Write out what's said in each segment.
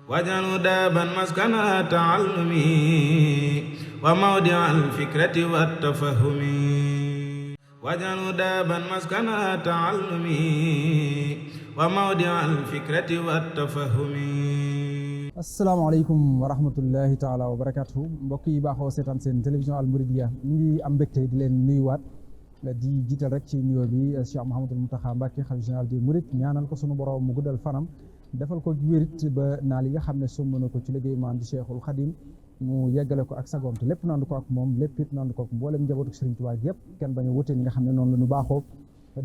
واجعله دابا مسكن التعلم وموضع الفكرة والتفهم واجعله دابا مسكن التعلم وموضع الفكرة والتفهم. asalaamaaleykum wa rahmatullahi taala wa barakatuhu mbokk yi baaxoo seetaan seen télévision Al Mouridiyyah ñu ngi am mbégte di leen nuyuwaat di jiital rek ci nuyoo bi Cheikh Mouhamadul Mountakha Mbacké xalifa général des Mourides ñaanal ko sunu borom mu guddal fanam defal ko wérit ba naal yi nga xam ne sumb na ko ci liggéey maam di Cheikhul Khadim mu yeggale ko ak sagoom te lépp nandu ko ak moom lépp it nandu ko ak mboolem njabootu Serigne Touba yëpp kenn bañ a wutee ni nga xam ne noonu la ñu baaxoo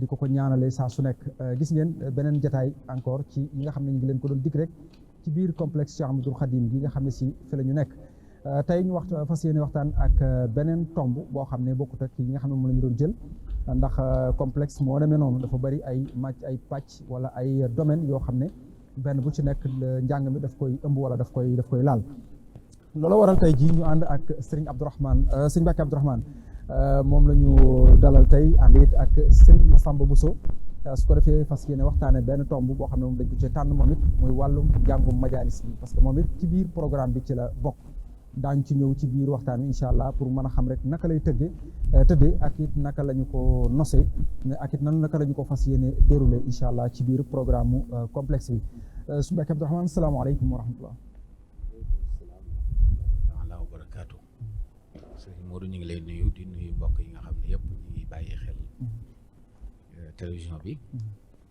di ko ñaanale saa su nekk. gis ngeen beneen jataay encore ci yi nga xam ne ñu ngi leen ko doon dig rek ci biir complexe Cheikh Ahmadoul Khadim gi nga xam ne si fi la ñu nekk tey ñu fas yéene waxtaan ak beneen tomb boo xam ne bokkut ak yi nga xam ne moom la ñu doon jël ndax complexe moo demee noonu dafa bari ay pàcc wala ay domaine yoo xam ne benn bu ci nekk njàng mi daf koy ëmb wala daf koy laal. loolu waral tey jii ñu ànd ak Serigne Mbacké Abdourahmane moom la ñu dalal tey ànd it ak Serigne Massamba Bousso su ko defee fas yéene waxtaane benn tomb boo xam ne moom dañ ko ci tànn moom it muy wàllum njàngum majalis bi parce que moom it ci biir programme bi ci la bokk daañu ci ñëw ci biir waxtaan wi incha allah pour mën a xam rek naka lay tëddee ak it naka la ñu ko nosee ak it naka la ñu ko fas yéene déroulé incha allah ci biir programme mu complexe bi su Mbacké Abdourahmane salaamaaleykum wa rahmatullah. wa barakaatu. Sëriñ Modou ñu ngi lay nuyu di nuyu mbokk yi nga xam ne yëpp ñu ngi bàyyi xel télévision bi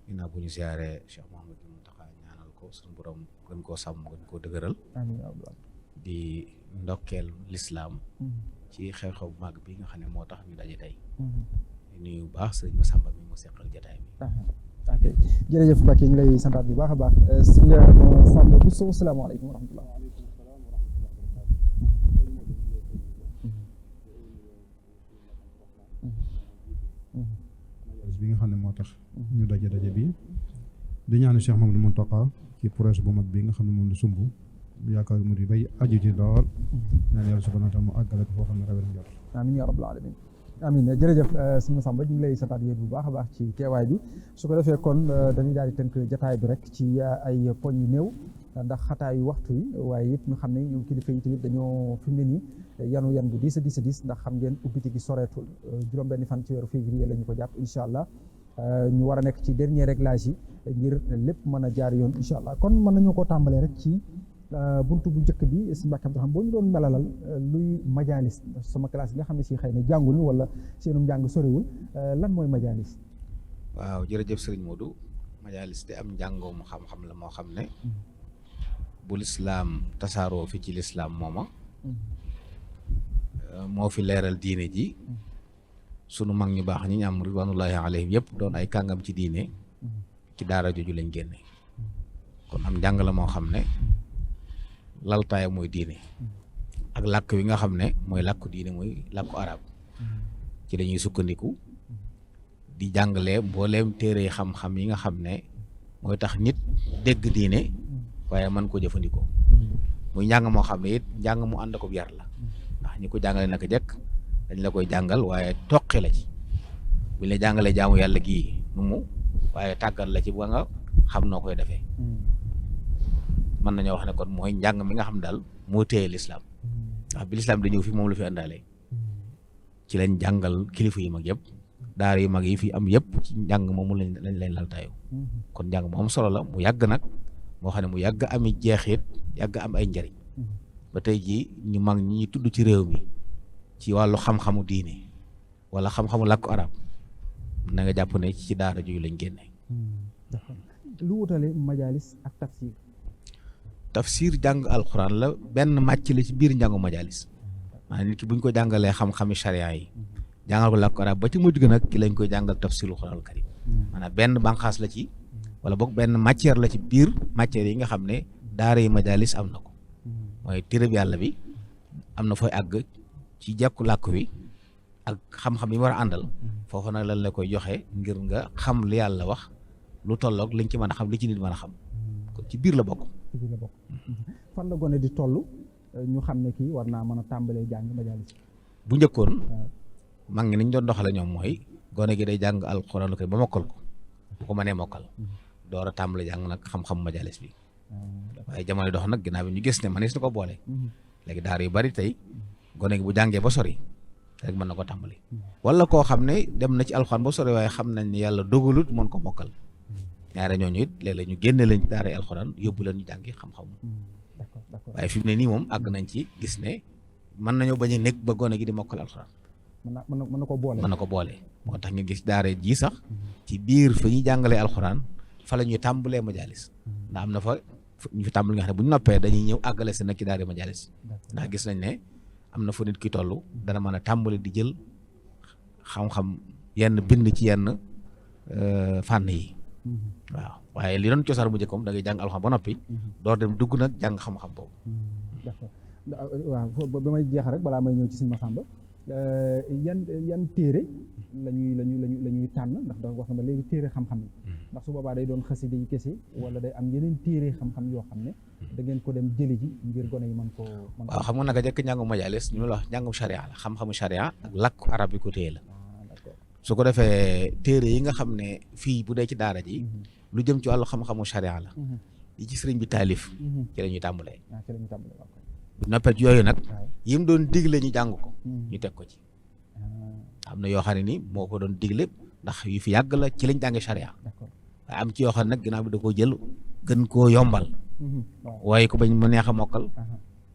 ginnaaw bu ñu siyaaree Cheikh Mouhamadou Mountakha ñaanal ko suñu borom gën koo sàmm gën koo dëgëral di ndokkeel lislaam ci xew-xew bu màgg bi nga xam ne moo tax ñu daje tey di nuyu bu baax sëriñ Massamba mi mu seqal jataay bi. ok jërëjëf Mbacké ñu lay santaat bu baax a baax sëñ Massamba Bousso salaamaaleykum wa rahmatullah. bi nga xam ne moo tax ñu daje bi di ñaanu Cheikh Mamadou Mountakha ci projet bu mag bi nga xam ne moom la sumb yaakaar mu di bay aju ci lool ñaan yàlla subhanahu wa taala mu àggale ko foo xam ne rawee na jot. amiin yaa rabbal alamin amiin jërëjëf sëñ Massamba ñu ngi lay santaat yéen bu baax a baax ci teewaay bi su ko defee kon dañuy daal di tënk jataay bi rek ci ay poñ yu néew ndax xataayu waxtu wi waaye it ñu xam ne ñu kilifa yi tamit dañoo fi mu ne nii yan bu diis a diis ndax xam ngeen ubbiti gi soreetul juróom-benni fan ci weeru février la ñu ko jàpp incha allah ñu war a nekk ci dernier réglage yi ngir lépp mën a jaar yoon incha allah kon mën nañoo ko tàmbalee rek ci buntu bu njëkk bi si Mbacké Abdourahmane boo ñu doon melalal luy majalis sama classe yi nga xam ne si xëy na jànguñu wala seenum njàng soriwul lan mooy majalis. waaw jërëjëf Serigne Modou majalis de am njàngoo mu xam-xam la moo xam ne bu lislaam tasaaroo fi ci lislaam mooma moo fi leeral diine ji sunu mag ñu baax ñi ñu am ridwanullahi alayhim yëpp doon ay kàngam ci diine ci daara jooju lañ génne kon am njàng la moo xam ne laltaaya mooy diine ak làkk wi nga xam ne mooy làkku diine mooy làkku arab ci dañuy sukkandiku di jàngale mbooleem téere xam-xam yi nga xam ne mooy tax nit dégg diine waaye mën koo jëfandikoo muy njàng moo xam ne it njàng mu ànd ko yar la ndax ñi ko jàngale naka jekk dañ la koy jàngal waaye toqi la ci buñ la jàngalee jaamu yàlla gii nu mu waaye tàggat la ci ba nga xam noo koy defee mën nañoo wax ne kon mooy njàng mi nga xam daal moo téye lislaam ndax bi lislaam da ñëw fi moom la fi àndaale ci lañ jàngal kilifa yi mag yëpp daara yu mag yi fi am yëpp ci njàng moomu lañ laltaayu kon njàng mu am solo la mu yàgg nag moo xam ne mu yàgg ami jeexit yàgg am ay njariñ ba tey jii ñu mag ñi tudd ci réew mi ci wàllu xam-xamu diine wala xam-xamu làkku arab na nga jàpp ne ci daara jooju lañ génne. lu wutale majalis ak tafsir jàng alxuraan la benn màcc la ci biir njàngu majalis maanaam nit ki buñ ko jàngalee xam-xami charia yi jàngal ko làkku arab ba ci mujj ga nag ki lañ koy jàngal tafsirul xuraanul karim maanaam benn bànqaas la ci wala boog benn matière la ci biir matière yi nga xam ne daara yi majalis am na ko mooy téereb yàlla bi am na fooy àgg ci jekku làkk wi ak xam-xam yi war a àndal foofu nag lan la koy joxe ngir nga xam li yàlla wax lu tolloog liñ ci mën a xam li ci nit mën a xam kon ci biir la bokk. fan la gone di toll ñu xam ne kii war naa mën a tàmbalee jàng majalis. bu njëkkoon mag ñi niñ doon doxale ñoom mooy gone gi day jàng alxuraan ba mokkal ko bu ko mënee mokkal door a tàmbali jàng nag xam-xam majalis bi waaye jamono dox nag ginnaaw bi ñu gis ne manees na ko boole léegi daara yu bari tey gone gi bu jàngee ba sori rek mën na ko tàmbali wala koo xam ne dem na ci alxuraan ba sori waaye xam nañ ne yàlla dogalut mën ko mokkal ñaare ñooñu it léeg-léeg ñu génne leen daara alxuraan yóbbu leen ñu jàngi xam-xam waaye fi mu ne nii moom àgg nañ ci gis ne mën nañoo bañ a nekk ba gone gi di mokkal alxuraan mën na ko boole mën na ko boole moo tax nga gis daara ji sax ci biir fa ñuy jàngalee alxuraan fa la ñuy tàmbalee majalis ndax am na fa ñu fi tàmbali nga xam ne bu ñu noppee dañuy ñëw àggale si nag ci daara majalis ndax gis nañ ne am na fu nit ki toll dana mën a tàmbali di jël xam-xam yenn bind ci yenn fànn yi waaw waaye li doon cosaan bu njëkkoon da ngay jàng alxuraan ba noppi door dem dugg nag jàng xam-xam boobu. d'accord waaw ba may jeex rek balaa may ñëw ci Sëñ Massamba yan téere la ñuy tànn ndax da wax nga ma léegi téere xam-xam yi ndax su boobaa day doon xasida yi kese wala day am yeneen téere xam-xam yoo xam ne da ngeen ko dem jëli ji ngir gone yi mën koo waaw xam nga naka jëkk njàngu majalis ñu la wax njàngum sharia la xam-xamu sharia ak làkku arab yi ko téye la su ko defee téere yi nga xam ne fii bu dee ci daara ji lu jëm ci wàllu xam-xamu sharia la yi ci sëriñ bi taalif ci la ñuy tàmbalee bu noppee ci yooyu nag yi mu doon digle ñu jàng ko ñu teg ko ci am na yoo xam ne ni moo ko doon digle ndax yu fi yàgg la ci lañ jànge sharia waaye am ci yoo xam ne nag ginnaaw bi da koo jël gën koo yombal waaye ko bañ mu neex a mokkal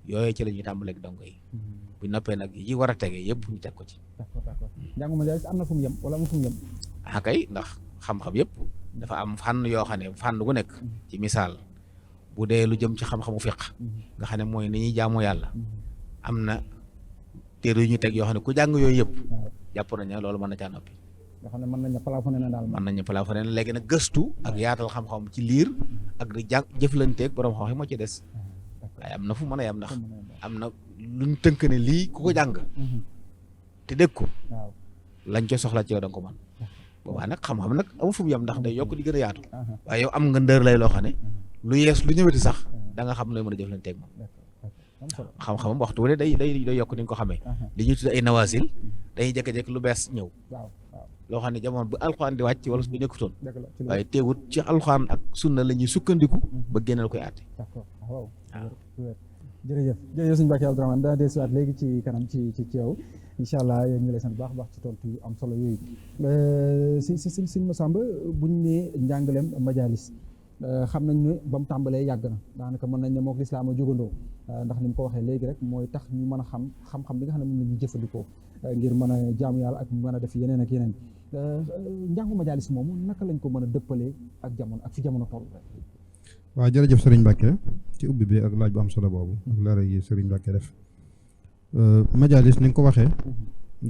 yooyu ci la ñuy tàmbalee ak dongo yi bu noppee nag yi war a tege yëpp ñu teg ko ci njàngu majalis am na fu mu yem wala amul fu mu yem kay ndax xam-xam yëpp dafa am fànn yoo xam ne fànn gu nekk ci misaal bu dee lu jëm ci xam-xamu fiq nga xam ne mooy ni ñuy jaamu yàlla am na téere yu ñu teg yoo xam ne ku jàng yooyu yëpp jàpp nañ ne loolu mën na caa noppi nga xam ne mën nañ ne plafonné na daal mën nañ ne plafonné na léegi nag gëstu ak yaatal xam-xam ci liir ak di jàng jëflanteeg borom xam-xam moo ci des waaye am na fu mën a yem ndax am na luñ tënk ne lii ku ko jàng te dégg ko lañ co soxla ci yow da nga ko mën boobaa nag xam-xam nag amu fu mu yem ndax day yokk di gën a yaatu waaye yow am nga ndër lay loo xam ne lu yees lu ñëwati sax da nga xam ne mën a jëflanteeg moom xam-xamam waxtu wu ne day yokk ni nga ko xamee li ñuy tudd ay nawasil dañuy jékki-jékki lu bees ñëw loo xam ne jamono bu alxuraan di wàcc wala su bu nekkutoon waaye teewut ci alxuraan ak sunna la ñuy sukkandiku ba génneel koy àtte waaw jërëjëf suñu Mbàkke Abdourahmane dana del siwaat léegi ci kanam ci yow incha allah yéen ngi lay sant baax ci tontu yu am solo yooyu Sëñ Massamba buñ ne njàngaleem majalis xam nañ ne ba mu tàmbalee yàgg na daanaka mën nañ ne mook lislaam a jógandoo ndax ni mu ko waxee léegi rek mooy tax ñu mën a xam-xam bi nga xam ne moom la ñuy jëfandikoo ngir mën a jaamu yàlla ak mën a def yeneen ak yeneen njàngu majalis moomu naka lañ ko mën a dëppalee ak jamono ak fi jamono toll rek. waaw jërëjëf Serigne Mbacke ci ubbi bi ak laaj bu am solo boobu ak leeral yi Serigne Mbacke def majalis ni nga ko waxee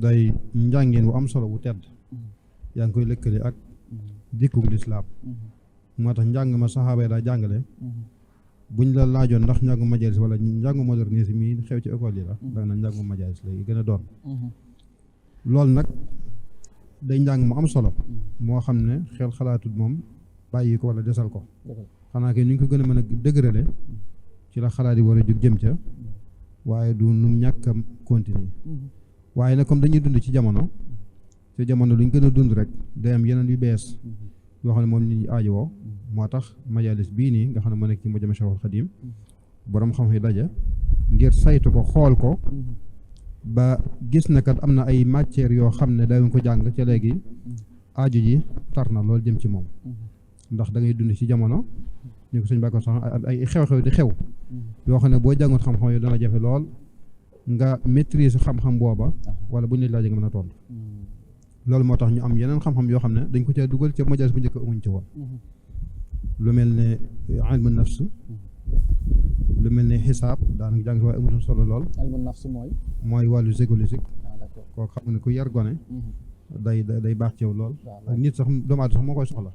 day njàngeen wu am solo wu tedd yaa ngi koy lëkkale ak dikkug lislaam moo tax njàng ma saxaaba yi daa jàngale buñ la laajoon ndax njàngu majalis wala njàngu modernisme mi xew ci école yi la da na njàngu majalis léegi gën a doon loolu nag day njàng mu am solo moo xam ne xel xalaatul moom bàyyi ko wala desal ko xanaa kay ñu ngi ko gën a mën a dëgërale ci la xalaat yi war a jóg jëm ca waaye du nu ñàkk a continuer waaye nag comme dañuy dund ci jamono luñ gën a dund rek day am yeneen yu bees yoo xam ne moom ñu aajowoo moo tax majalis bii nii nga xam ne moo nekk ci Mujamma Cheikhul Khadim borom xam yi daje ngir saytu ko xool ko ba gis na kat am na ay matières yoo xam ne dawuñ ko jàng ca léegi aaju ji tar na loolu jëm ci moom ndax da ngay dund ci jamono ñu ko suñ bàkko sax ay xew-xew di xew yoo xam ne boo jàngut xam-xam yi dana jafe lool nga maîtrise xam-xam booba wala bu ñu la laajee nga mën a tontu loolu moo tax ñu am yeneen xam-xam yoo xam ne dañ ko cee dugal ca majalis bu njëkk amuñ ci woon lu mel ne ilmu nafs lu mel ne xisaab daanaka jàng si waaye amutoon solo lool ilmu nafs mooy wàllu géologique koo xam ne ku yar gone day baax ci yow lool ak nit sax doomu aadama sax moo koy soxla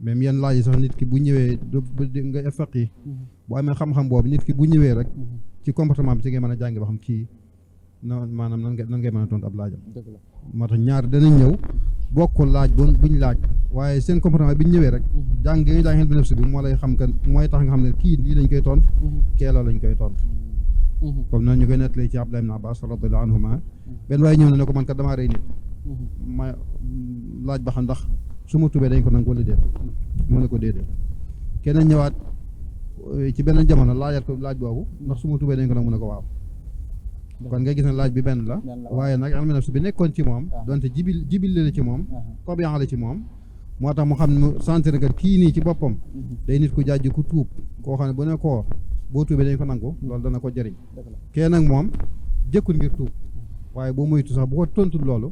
même yenn laaj yi sax nit ki bu ñëwee nga faq yi bu amee xam-xam boobu nit ki bu ñëwee rek ci comportement bi ci ngay mën a jàngi ba xam kii maanaam nan ngay mën a tontu ab laajam moo tax ñaar danañ ñëw bokk laaj buñ laaj waaye seen comportement bi ñu ñëwee rek jàng nga jàng bi nafsi bi moo lay xam que mooy tax nga xam ne kii lii lañ koy tontu keeloo lañ koy tontu comme noonu ñu koy nettalee ci Abdullah ibn Abbas radiyallahu anhuma benn waaye ñëw na ne ko man kat damaa rey nit ma laaj ba xam ndax su ma tubee dañ ko nangu wala déet mu ne ko déedéet keneen ñëwaat ci benn jamono laajaat ko laaj boobu ndax su ma tubee dañ ko nag mu ne ko waaw kon nga gis ne laaj bi benn la waaye nag ilmu nafs bi nekkoon ci moom donte jibil la ci moom tobian la ci moom moo tax mu xam mu sentir que kii nii ci boppam day nit ku jàjj ku tuub koo xam ne bu ne koo boo tuubee dañ ko nangu loolu dana ko jëriñ kee nag moom jëkkul ngir tuub waaye boo moytu sax bu ko tontul loolu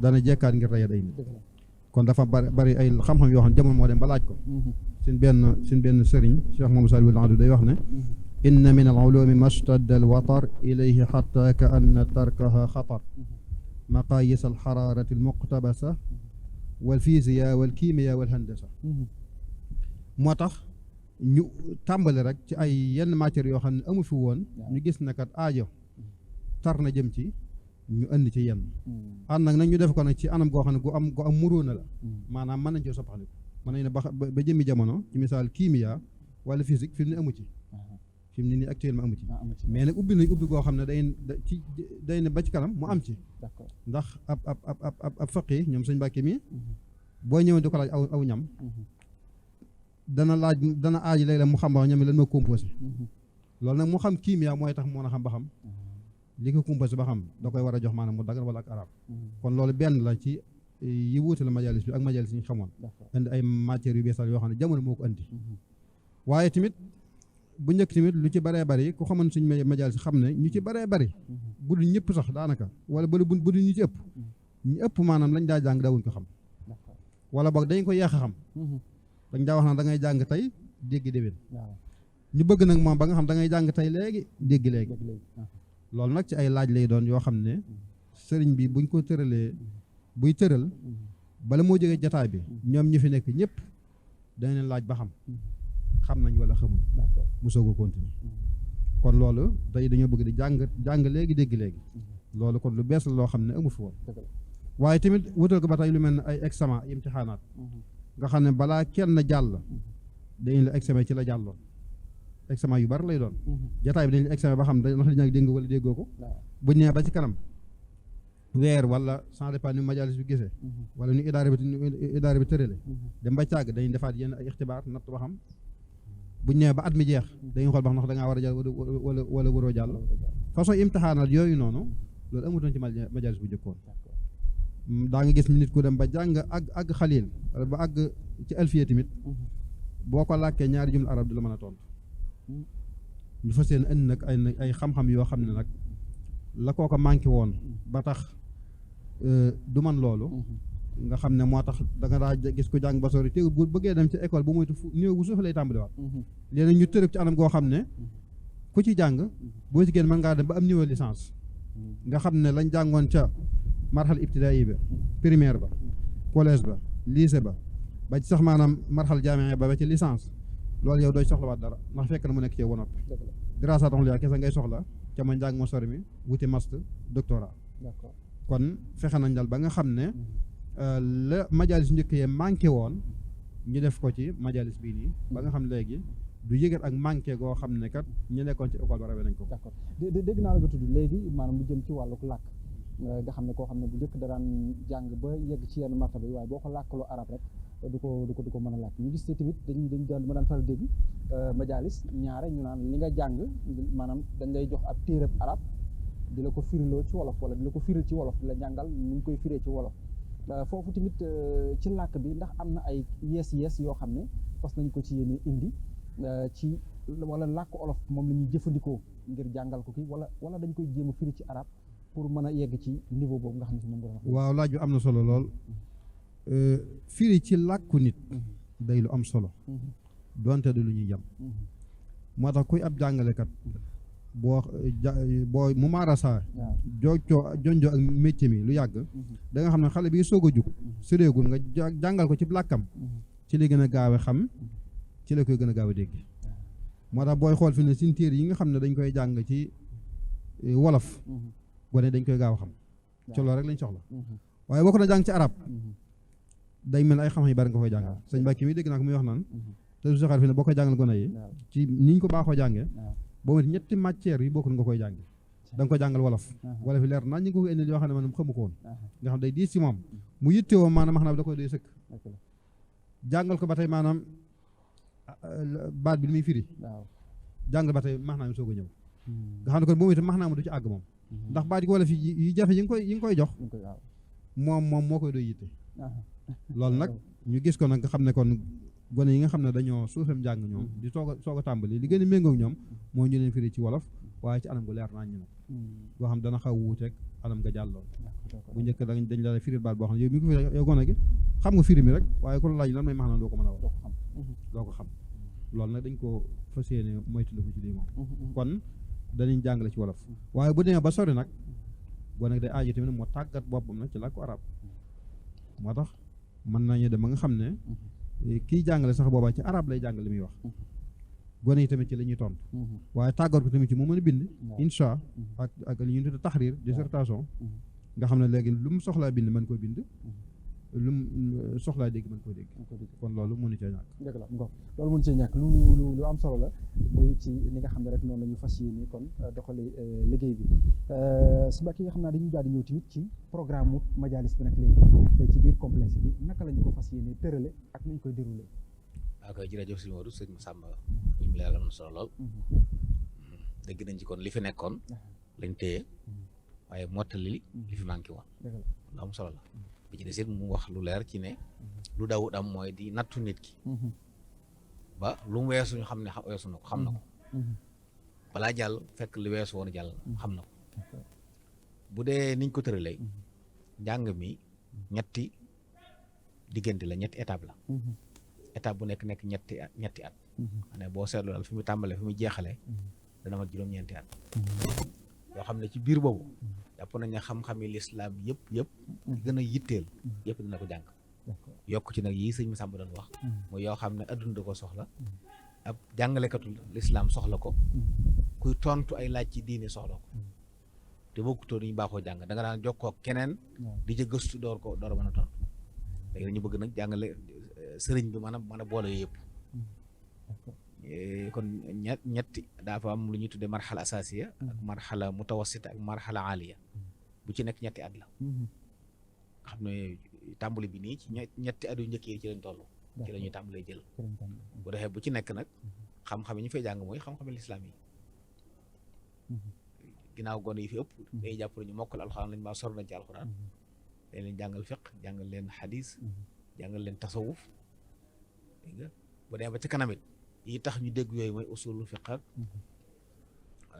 dana jekkaat ngir rey day nit kon dafa bari ay xam-xam yoo xam ne jamono moo dem ba laaj ko suñ benn sëriñ Cheikh Mamadou Sall Wade day wax ne inna min al-ulumi mastadda al-watar ilayhi hatta ka anna tarkaha xatar maqayis al-xararati al-muqtabasa wal physiya wal kimia wal handasa moo tax ñu tàmbali rek ci ay yenn matières yoo xam ne amu fi woon ñu gis ne kat aajo tar na jëm ci ñu indi ci yenn ànd nag ñu def ko nag ci anam goo xam ne gu am muróona la maanaam mën nañ ci soppaxliku mën nañ ne ba jëmmi jamono ci misaal kimia wala physique fi mu ne amu ci fi mu ne nii actuellement amu ci mais nag ubbi nañ ubbi goo xam ne day ne ba ci kanam mu am ci ndax ab faqi ñoom sëñ Mbàkke mi boo ñëwee di ko laaj aw ñam dana aaj léeg-léeg mu xam ba ñam lan ma composé loolu nag mu xam kimia mooy tax mu mën a xam ba xam li ko composé ba xam da koy war a jox maanaam mu dagal wala ak arab kon loolu benn la ci yi wuute la majalis bi ak majalis yi ñu xamoon indi ay matières yu beesal yoo xam ne jamono moo ko indi waaye tamit bu njëkk tamit lu ci bëree bëri ku xamoon suñ majalis xam ne ñu ci bëree bëri bu dul ñëpp sax daanaka wala bu dul ñu ci ëpp ñu ëpp maanaam lañ daa jàng daawuñ ko xam wala boog dañ ko yeex a xam dañ daa wax na da ngay jàng tey dégg déwén ñu bëgg nag moom ba nga xam da ngay jàng tey léegi dégg léegi loolu nag ci ay laaj lay doon yoo xam ne sëriñ bi buñ ko tëralee buy tëral bala moo jógee jataay bi ñoom ñi fi nekk ñëpp dañ leen laaj ba xam nañ wala xamul mu soog a continuer kon loolu tey dañoo bëgg di jàng léegi dégg léegi loolu kon lu bees la loo xam ne amu fi woon waaye tamit wutal ko ba tey lu mel ne ay examen imtixaanaat nga xam ne balaa kenn jàll dañu la examen ci la jàlloon examen yu bari lay doon jataay bi dañu la examen ba xam ndax dañu dégg wala déggoo ko buñ nee ba ci kanam weer wala sans dépend ni majalis bi gisee wala ni idaara bi tërale dem ba càgg dañuy defaat yenn ay ixtibaar natt ba xam buñ nee ba at mi jeex dañuy xool ba xam ndax da ngaa war a jàll wala waroo jàll façon imtixaanaat yooyu noonu loolu amutoon ci majalis bu jëkkoon daa nga gis nit ku dem ba jàng àgg xalil wala ba àgg ci alfiya tamit boo ko làkkee ñaari jumla arab du la mën a tontu ñu fas yéene indi nag ay xam-xam yoo xam ne nag la koo ko manqué woon ba tax du man loolu nga xam ne moo tax da nga daa gis ko jàng ba sori te bu bëggee dem ci école bu moytu néew bu suuf lay tàmbaliwaat léegi ñu tërëb ci anam goo xam ne ku ci jàng boo ci génn mën ngaa dem ba am niveau licence nga xam ne lañ jàngoon ca marxal ibtidaay ba primaire ba collège ba lycée ba ci sax maanaam marxal jaamia ba ci licence loolu yow dooy soxlawaat dara ndax fekk na mu nekk ci yow ba noppi diraasaat yaa kese ngay soxla ca ma njàng ma sori mi wuti master doctorat kon fexe nañ dal ba nga xam ne la majalis njëkk yee manqué woon ñu def ko ci majalis bii nii ba nga xam léegi du yëgat ak manqué goo xam ne kat ñu nekkoon ci école ba rawee nañ ko d'accord dégg naa la nga tudd léegi maanaam lu jëm ci wàllu làkk nga xam ne koo xam ne bu njëkk daraan jàng ba yegg ci yenn martaba yi waaye boo ko làkkaloo arab rek du ko mën a làkk ñu gis te tamit dañu daan ma daan faral dégg majalis ñaare ñu naan li nga jàng maanaam dañ lay jox ab téereb arab di la ko firiloo ci wolof wala di la ko firil ci wolof di la jàngal ni ñu koy firee ci wolof foofu tamit ci làkk bi ndax am na ay yees yoo xam ne fas nañ ko ci yéene indi ci wala làkk olof moom la ñuy jëfandikoo ngir jàngal ko kii wala dañ koy jéem a firi ci arab pour mën a yegg ci niveau boobu nga xam ne si moom nga wax. waaw laaj bi am na solo lool firi ci làkku nit day lu am solo donte du lu ñuy jam moo tax kuy ab jàngalekat boo mu maarasaa jonjoo ak métier mi lu yàgg da nga xam ne xale bi soog a jug sëreegul nga jàngal ko ci làkkam ci li gën a gaaw a xam ci la koy gën a gaaw a dégg moo tax booy xool fi ne suñ téere yi nga xam ne dañ koy jàng ci wolof gone dañ koy gaaw a xam ci loolu rek lañ soxla waaye boo ko na jàng ci arab day mel ay xam-xam yu bari nga koy jàngal sëñ Mbàkke mi dégg naa ko muy wax naan te su saxaar fi ne boo koy jàngal gone yi ci niñ ko baaxoo jàngee boo mati ñetti matières yi bokkul nga koy jànge da nga ko jàngal wolof wolof yi leer naa ñi ngi ko indil yoo xam ne maanaam xamu ko woon nga xam day diis ci moom mu yittewoo maanaam xam naa da koy doy sëkk jàngal ko ba tey maanaam baat bi li muy firi waaw jàng ba tey maanaam soog a ñëw nga xam ne kon boobu itam maanaam du ci àgg moom ndax baat yi wala fi yi jafe yi nga koy jox moom moo koy doy yitte loolu nag ñu gis ko nag nga xam ne kon gone yi nga xam ne dañoo suufam jàng ñoom di soog a tàmbali li gën a méngoog ñoom moo ñu leen firi ci wolof waaye ci anam gu leer nañ ñu nag boo xam dana xaw wuuteeg anam nga jàlloon bu njëkk dañ la firil baat boo xam ne yow mi ko fi yow gone gi xam nga firi mi rek waaye ku la laaj lan may maanaam doo ko mën a wax doo ko xam loolu nag dañ ko fas yéene moytandiku ci lii moom kon danañ jàngale ci wolof waaye bu demee ba sori nag gone gi day aajo tamit moo tàggat boppam nag ci làkku arab moo tax mën nañu dem ba nga xam ne kiy jàngale sax boobaa ci arab lay jàngale li muy wax gone yi tamit ci la ñuy tontu waaye tàggat ko tamit ci mu mën a bind insha ak li ñuy tudde taxriir dissertation nga xam ne léegi lu mu soxlaa bind mën koo bind lu mu soxlaa dégg mën koo dégg kon loolu mënu cee ñàkk dëgg la loolu mënu cee ñàkk lu am solo la muy ci li nga xam ne rek noonu la ñu fas yéene kon doxale liggéey bi su mbokk yi nga xam naa dañuy daal di ñëw tamit ci programme mu majalis bi nag léegi ci biir complexe bi naka la ñu ko fas yéene tërale ak nañ koy déroulé waaw kay jërëjëf sëñ Modou sëñ Massamba ñu mu leeral na solo lool dégg nañ ci kon li fi nekkoon lañ téye waaye mottali li fi manqué woon lu am solo la bi ci des it mu wax lu leer ci ne lu dawut am mooy di nattu nit ki ba lu mu weesu ñu xam ne weesu na ko xam na ko balaa jàll fekk li weesu woon jàll xam na ko bu dee niñ ko tëralee njàng mi ñetti diggante la ñetti étape la étape bu nekk ñetti at ne boo seetlu daal fi mu tàmbalee fi mu jeexalee dana mat juróom-ñeenti at yoo xam ne ci biir boobu jàpp nañ ne xam-xami lislaam yëpp gën a yitteel yëpp dina ko jàng yokk ci nag yii sëñ Massamba doon wax mooy yoo xam ne adduna da ko soxla ab jàngalekatu lislaam soxla ko kuy tontu ay laaj ci diine soxla ko te bokkutoo ñu baaxoo jàng da nga daan jokkoo keneen di ca gëstu door a mën a tontu léegi dañu bëgg nag jàngale sëriñ bi mën a boole yooyu yëpp kon ñetti dafa am lu ñuy tuddee marxala asasiya ak marxala mutawassita ak marxala aliya bu ci nekk ñetti at la xam ne tàmbali bi nii ci ñetti at yu njëkk yi ci lañ toll ci la ñuy tàmbalee jël bu defee bu ci nekk nag xam-xam yi ñu fay jàng mooy xam-xami lislaam yi ginnaaw gone yi fi ëpp day jàpp nañu mokkal alxuraan lañ maa sor nañ ci alxuraan dañ leen jàngal fiq jàngal leen xadis jàngal leen tasawuf dégg nga bu demee ba ci kanamit yi tax ñu dégg yooyu mooy usulul fiq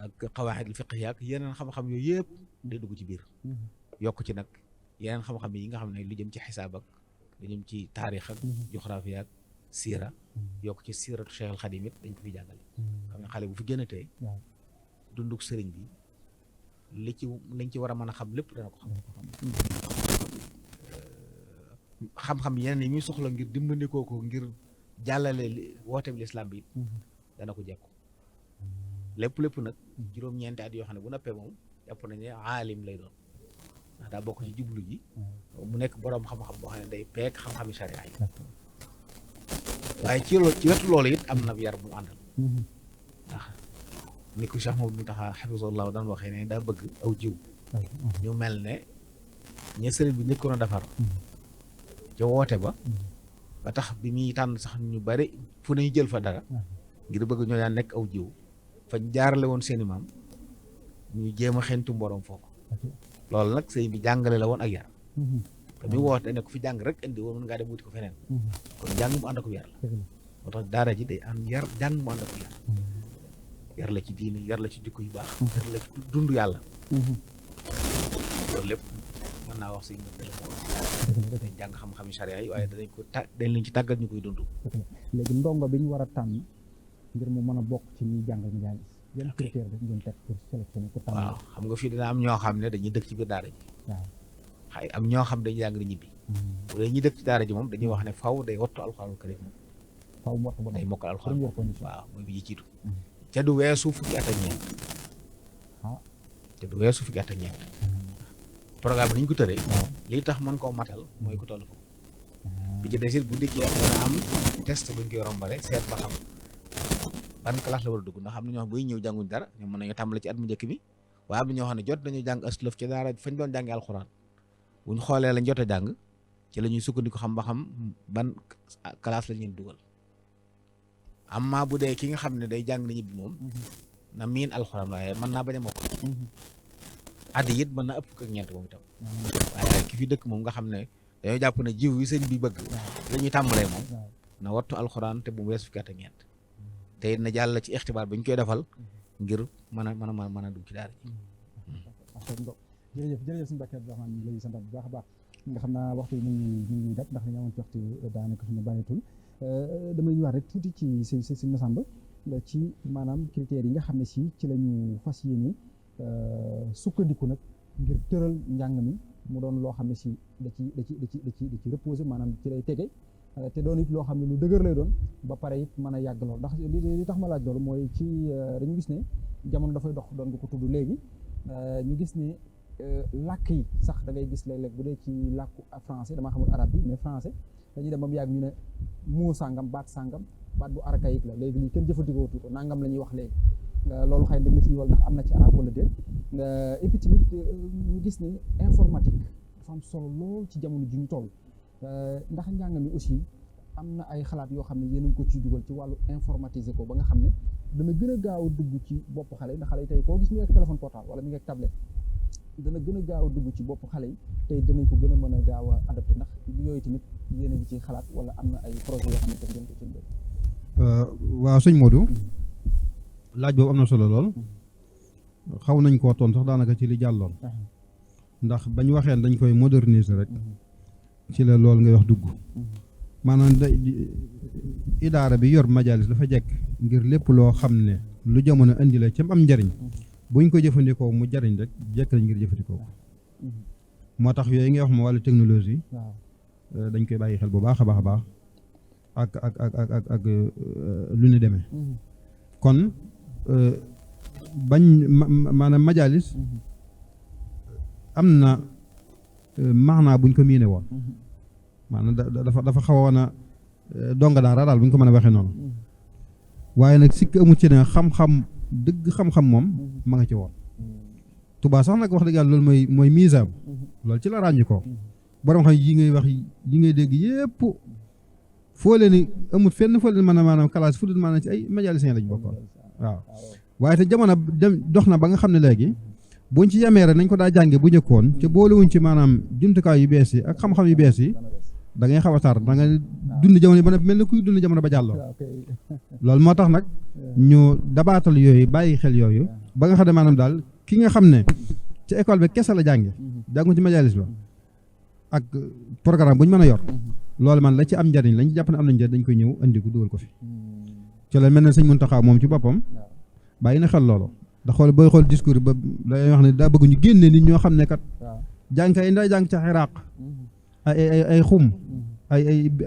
ak qawaidul fiq ak yeneen xam-xam yooyu yëpp day dugg ci biir yokk ci nag yeneen xam-xam yi nga xam ne lu jëm ci xisaab ak lu jëm ci taarix ak joxraafiya ak siira yokk ci siiratu Cheikh al Xadim it dañ ko fi jàngale xam ne xale bu fi gën a tey dunduk sëriñ bi liñ ci war a mën a xam lépp dana ko xam-xam yeneen yi muy soxla ngir dimbandikoo ko ngir jàllale woote bi lislaam bi dana ko jekku lépp nag juróom-ñeenti at yoo xam ne bu noppee moom jàpp nañ ne aalim lay doon ndax daa bokk ci jublu ji mu nekk boroom xam-xam boo xam ne day peek xam-xami sharia yi waaye ci wetu loolu it am na yar bu àndal ndax ni ko Cheikh Mouhamadou Mountakha hafizahullah daan waxee ne daa bëgg aw jiw ñu mel ne ña sëriñ bi njëkkoon a defar ca woote ba tax bi muy tànn sax ñu bari fu nañu jël fa dara ngir bëgg ñoo daan nekk aw jiw fañ jaarale woon seeni maam ñu jéem a xentu mborom foofu loolu nag sëriñ bi jàngale la woon ak yar te muy woote ne ko fi jàng rek indi woon mën ngaa dem wuti ko feneen kon jàng mu ànd ak yar la moo tax daara ji day am yar jàng mu ànd ak yar yar la ci diine yar la ci jikko yu baax yar la ci dund yàlla loolu lépp mën naa wax si dañ jàng xam-xami charia yi waaye dañ leen ci tàggat ñu koy dund léegi ndongo bi ñu war a tànn ngir mu mën a bokk ci ñuy jàng njàng yan critère rek ngeen teg pour sélectionner ko tànn waaw xam nga fii dina am ñoo xam ne dañuy dëkk ci biir daara ji waaw xay am ñoo xam dañuy jàng di ñibbi bu dee ñuy dëkk ci daara ji moom dañuy wax ne faw day wattu alxuraanul karim faw mu wattu day mokkal alxuraan waaw mooy bi ci jiitu ca du weesu fukki at ak ñeent te du weesu fukki at ak ñeent programme bi ni ñu ko tëree lii tax mën koo matal mooy ko toll foofu bi ci desit bu dikkee dana am test buñ koy rombale seet ba xam ban classe la war a dugg ndax am na ñoo xam buy ñëw jànguñ dara ñoom mën nañu tàmbale ci at mu njëkk bi waaye am na ñoo xam ne jot nañu jàng aslëf ci daara fañ doon jàngi alxuraan buñ xoolee lañ jot a jàng ci la ñuy sukkandiku xam ba xam ban classe la ñuy dugal amma bu dee ki nga xam ne day jàng na ñibbi moom na miin alxuraan waaye mën naa bañ a mokk addi it mën na ëpp ak ñeent moom itam waaye ki fi dëkk moom nga xam ne dañoo jàpp ne jiw yi sëñ bi bëgg la ñuy tàmbalee moom na wattu alxuraan te bu mu wees fukki at ak ñeent te it na jàll ci ixtibaar bi ñu koy defal ngir mën a dugg ci daara ji jërëjëf suñu Mbàkke Abdourahmane ñu lay sant bu baax a baax nga xam naa waxtu ñu ngi dab ndax dañu amoon ci waxtu daanaka fi ñu bàyyeetul damay ñëwaat rek tuuti ci si Massamba ci maanaam critères yi nga xam ne si ci la ñu fas yéene sukkandiku nag ngir tëral njàng mi mu doon loo xam ne si da ci reposer maanaam ci lay tege te doon it loo xam ne lu dëgër lay doon ba pare it mën a yàgg lool ndax li tax ma laaj loolu mooy ci dañu gis ne jamono dafay dox doon nga ko tudd léegi ñu gis ne làkk yi sax da ngay gis léeg-léeg bu dee ci làkku français dama xamul arabe bi mais français dañuy dem ba mu yàgg ñu ne moo sàngam baat bu archaïque la léegi lii kenn jëfandikoo tuuti nangam la ñuy wax léegi loolu xëy na ci ñëwal ndax am na ci arabe wala déet et puis tamit ñu gis ne informatique dafa am solo lool ci jamono ji ñu toll ndax njàng mi aussi am na ay xalaat yoo xam ne yéen a ngi ko ciy dugal ci wàllu informatiser ko ba nga xam ne dana gën a gaaw a dugg ci bopp xale yi ndax xale yi tey koo gis mi ngi ak téléphone portable wala mi ngi ak tablette dana gën a gaaw a dugg ci bopp xale yi tey danañ ko gën a mën a gaaw a adapté ndax yooyu tamit yéen a ngi ci xalaat wala am na ay projet yoo xam ne daf ngeen ko ci mbir. waaw sëñ Modou laaj boobu am na solo lool xaw nañ koo toon sax daanaka ci li jàlloon ndax bañ waxeen dañ koy moderniser rek ci la loolu ngay wax dugg maanaam idaara bi yor majalis dafa jekk ngir lépp loo xam ne lu jamono indi la ci am njariñ buñ ko jëfandikoo mu jariñ rek jekk lañ ngir jëfandikoo moo tax yooyu ngay wax ma wàllu technologie dañ koy bàyyi xel bu baax a baax a baax ak lu ne demee kon bañ maanaam majalis am na maanaa buñ ko miine woon maanaam dafa xawoon a donga daal buñ ko mën a waxee noonu waaye nag sikk amu ci ne xam-xam dëgg xam-xam moom ma nga ci woon Tuubaa sax nag wax dëgg yàlla loolu mooy misaam loolu ci la ràññi ko borom xam yi ngay wax yi ngay dégg yépp foo leen ni amul fenn foo leen mën a maanaam classe fu dul maanaam ci ay majalisien lañ bokkoon waaw waaye te jamono dox na ba nga xam ne léegi buñ ci yemee rek nañ ko daa jànge bu njëkkoon te boolewuñ ci maanaam jumtukaay yu bees yi ak xam-xam yu bees yi da ngay xaw a tar da nga dund jamono ba mel ni kuy dund jamono ba jàlloo loolu moo tax nag ñu dabaatal yooyu bàyyi xel yooyu ba nga xam ne maanaam daal ki nga xam ne ci école bi kese la jànge jàngu ci majalis ba ak programme bu ñu mën a yor loolu man la ci am njariñ lañ jàpp ne am nañ njariñ dañ koy ñëw andi ko dugal ko fi ci la mel ne sëñ Muntaxa moom ci boppam bàyyi na xel loolu da xool booy xool discours ba lay wax ne daa bëgg ñu génne nit ñoo xam ne kat jàngkat yi nday jàng ca Iraq ay xum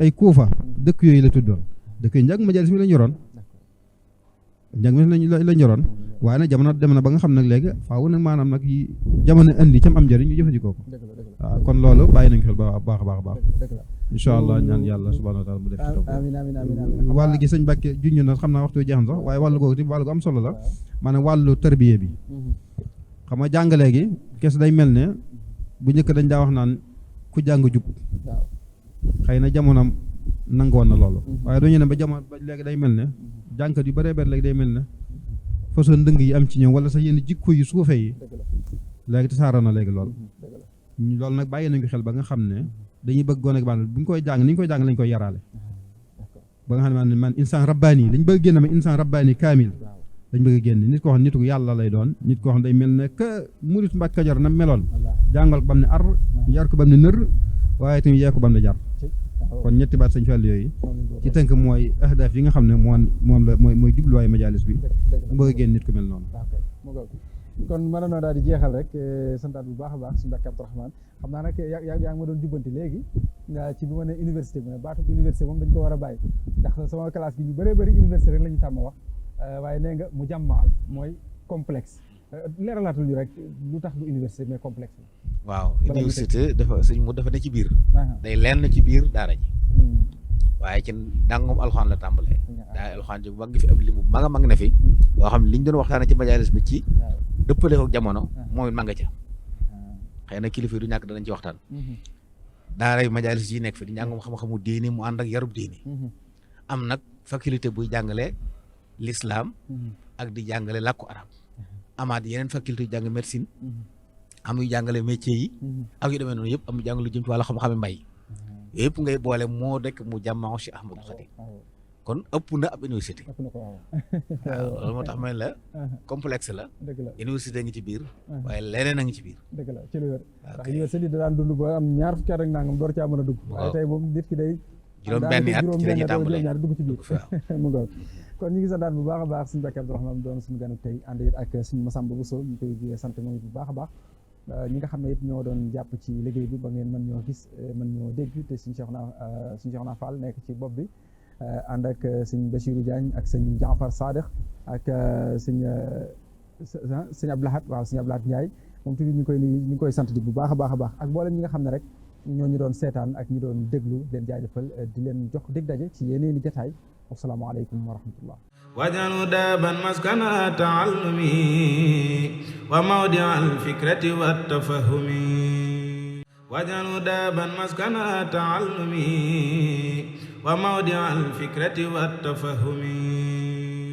ay Kuufa dëkk yooyu la tuddoon dëkk yi njàng majalis mi lañ yoroon njàng mi lañ yoroon waaye nag jamono dem na ba nga xam nag léegi faaw nag maanaam nag yi jamono indi cam am njëriñ ñu jëfandikoo ko waaw kon loolu bàyyi nañ xel ba baax a baax a baax incha allah ñaan yàlla subhanahu wa taala mu def ci taw wàll gi sëñ Mbàkke junñ na xam naa waxtu jeexam sax waaye wàllu googu tamit wàllu gu am solo la maanaam wàllu tarbiye bi xam nga jàngale gi kes day mel ne bu njëkk dañ daa wax naan ku jàng jub xëy na jamonoom nangoon na loolu waaye dañu ne ba jamono ba léegi day mel ne jàngkat yu bëree bëri léegi day mel ne façon ndëng yi am ci ñoom wala sax yenn jikko yu suufe yi léegi tasaaroo na léegi loolu nag bàyyi nañ ko xel ba nga xam ne dañuy bëgg gone ak baan bu ñu koy jàng ni ñu koy jàng lañ koy yaraale ba nga xam ne man insaan rabbaani lañ bëgg génn ma insaan rabbaani kaamil dañ bëgg génn nit koo xam nitu yàlla lay doon nit koo xam day mel ne que murit Mbàkke Kajoor na meloon jàngal ko bam ne ar yar ko bam ne nër waaye tamit yee ko bam ne jar kon ñetti baat sëñ Fall yooyu ci tënk mooy ahdaaf yi nga xam ne moom la mooy jubluwaayu majalis bi bëgg a génn nit ku mel noonu kon mën na daal di jeexal rek santaat bu baax a baax suñu Mbàkke Abdourahmane xam naa nag yaa ngi ma doon jubbanti léegi ci bi ma ne université bi ne baatu université moom dañ ko war a bàyyi ndax sama classe gi ñu bëree bëri université rek la ñu tàmm wax waaye nee nga mu jàmmaal mooy complexe leeralaatul ñu rek lu tax du université mais complexe waaw université dafa sëñ mu dafa ne ci biir day lenn ci biir daara ji waaye ci ndàngum alxuraan la tàmbalee daa alxuraan ji bu mag ngi fi ab li mu mag a mag na fi boo xam ne li ñu doon waxtaane ci majalis bi ci dëppale ko jamono mooy ma nga ca xëy na kilifa yi du ñàkk danañ ci waxtaan daara yu majalis yi nekk fi di njàngum xam-xamu diini mu ànd ak yarub diini am nag faculté buy jàngale l'islam ak di jàngale làkku arab amaat yeneen faculté yu jàng médecine am yu jàngale métier yi ak yu demee noonu yëpp am yu jàngale lu jëm ci wàllu xam-xame mbay yëpp ngay boole moo dekk mu jàmmaa Cheikh Ahmadou Khadim kon ëpp na ab université waaw loolu moo tax may la complexe la université ngi ci biir waaye leneen a ngi ci biir dëgg la ci lu wér ndax université da daan dund ba am ñaar fukki at rek nangam door caa mën a dugg waaye tey moom nit ki day juróom-benni at ci lañuy tàmbalee dugg ci biir mu ngoog kon ñu ngi santaat bu baax a baax suñu Mbàkke Abdourahmane doon suñu gan tey ànd it ak suñu Massamba Bousso ñu koy sant moom it bu baax a baax ñi nga xam ne it ñoo doon jàpp ci liggéey bi ba ngeen mën ñoo gis mën ñoo dégg te suñu Cheikhouna Fall nekk ci bopp bi ànd ak sëñ Bachirou Diagne ak sëñ Jaafar Sadikh ak sëñ Abdoulahat waaw sëñ Abdoulahat Ndiaye moom tamit ñu ngi koy sant di bu baax a baax a baax ak mboolem ñi nga xam ne rek ñoo ñu doon seetaan ak ñu doon déglu leen jaajëfal di leen jox dig daje ci yeneeni jotaay wassalaamu aleykum wa rahmatullah waj'alhu daaban maskana ta'allumi wa mawdi'al fikrati wat tafahumi waj'alhu daaban maskana ta'allumi wa mawdi'al fikrati wat tafahumi